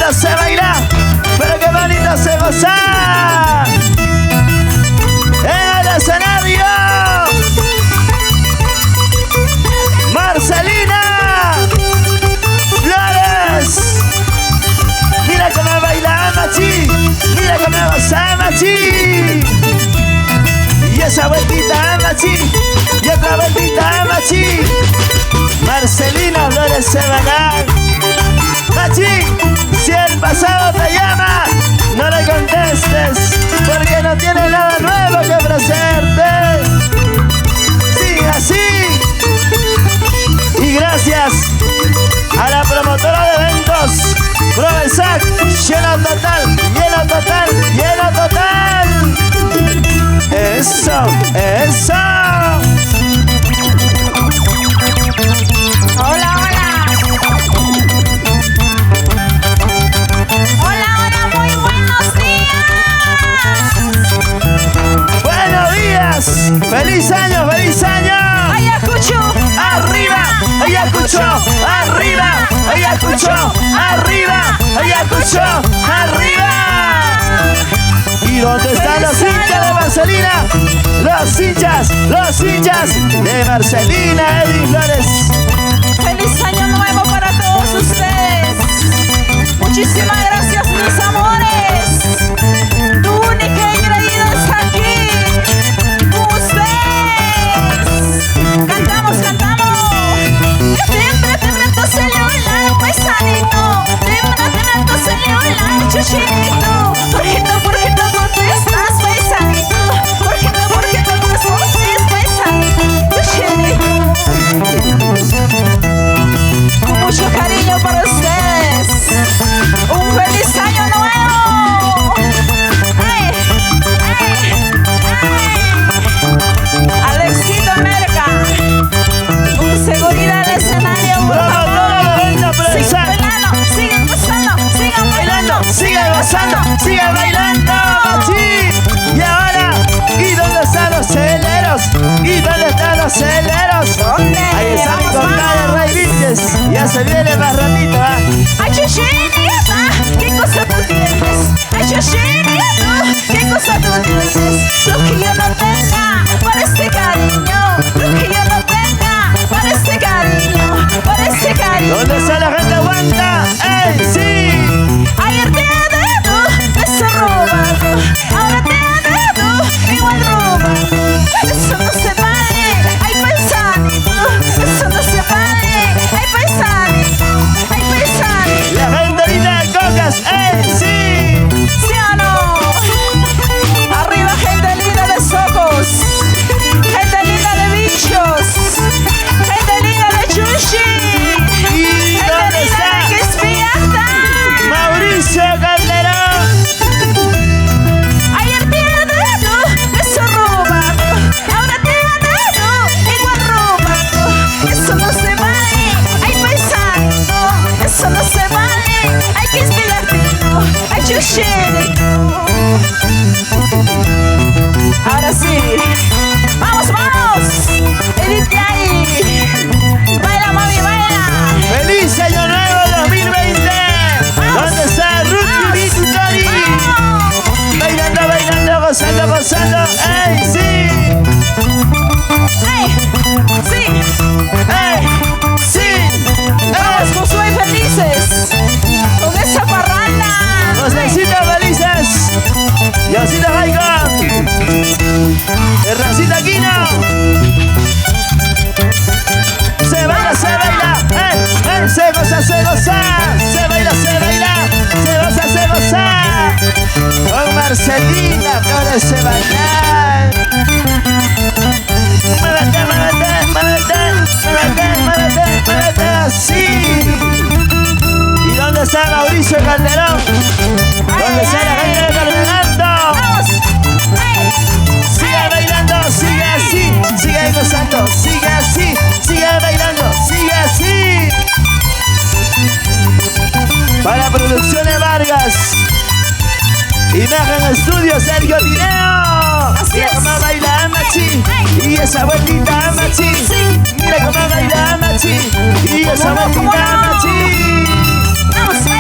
bonito se baila, pero qué bonito se goza. En el escenario, Marcelina Flores. Mira cómo baila Machi, mira cómo goza Machi. Y esa vueltita Machi, y otra vueltita Machi. Marcelina Flores se va a dar. Machi, si el pasado te llama, no le contestes, porque no tiene nada nuevo que ofrecerte. Sigue así. Y gracias a la promotora de eventos, Provenzac, lleno total, lleno total, lleno total. Eso, eso. Hola, hola. Hola, hola, muy buenos días. Buenos días. Feliz año, feliz año. Ayacucho, Arriba, Ayacucho, arriba, Ayacucho, arriba, Ayacucho, arriba. ¿Y dónde están los hinchas de Marcelina? Los hinchas de Marcelina Eddy Flores. feliz año nuevo para todos ustedes. Muchísimas gracias, mis amores. Tu única ingredida está aquí. Ustedes. Cantamos, cantamos. Tiembra tu celular, paisanito. Tiembra tu celular, chuchito. ¿Por qué no contestas, paisanito? ¿Por qué no contestas, paisanito? Chuchito. Con mucho cariño para ustedes. Un feliz año nuevo. ¡Ay! ¡Ay! ¡Ay! Alexito Merca. Con seguridad al escenario, por favor. Sigan bailando, sigan gozando, sigan bailando. Sigue gozando, sigue bailando, Machi. Y ahora, ¿y dónde están los celeros? ¿Y dónde están los celeros? ¿Dónde? Ahí está mi Vamos, compadre vamos. Ray Vilches. Ya se viene más ratito, ¿ah? Ay, Chuchita, ¿qué cosa tú tienes? Ay, Chuchita, ¿qué cosa tú tienes? Lo que yo no tenga para este cariño. Lo que yo no tenga para este cariño. Para este cariño. ¿Dónde está la gente aguanta? ¡Ey, sí! Ayer te he dado, beso robado. Ahora te he dado, igual robado. Eso no se vale, ay paisanito. Eso no se vale, ay paisanito. Ay paisanito. La gente linda de Cocas, ¡ey, sí! ¿Sí o no? Arriba gente linda de Socos. Gente linda de Bichos. Gente linda de Chuchi. ¿Y Gente dónde linda está de Quispiata. Mauricio Calderón? Ayer te he dado, beso robado. Ahora te he dado, igual robado. Eso no se vale, ay paisanito. Eso no se vale, ay que es latino. Ay chuchito. Ahora sí, vamos, vamos. Edith ahí. Baila, mami, baila. ¡Feliz Año Nuevo 2020! ¿Dónde está Ruth Victory? Bailando, bailando, gozando, gozando. ¡Ey, sí! ¡Ey! ¡Sí! ¡Ey, sí! ¡Vamos, Josué felices! ¡Con esa parranda! ¡Los Lencitos felices! ¡Yosito Jaico! ¡Herrancito Aquino! ¡Se baila, se baila! ¡Ey, se goza, se goza! ¡Se baila, se baila! ¡Se goza, se goza! Con Marcelina Flores se baila. ¡Muévete, muévete, muévete! ¡Muévete, muévete, muévete! ¡Así! ¿Y dónde está Mauricio Calderón? ¿Dónde está la gente de Cardenando? ¡Vamos! ¡Ey! Sigue bailando, sigue así, sigue gozando, sigue así, sigue bailando, sigue así. Para Producciones Vargas, Imagen Estudio Sergio Tineo. Así Mira es. cómo baila Machi, y esa vueltita Machi. Sí. Mira cómo baila Machi, y esa ¿Cómo no? vueltita Machi. ¡Vamos!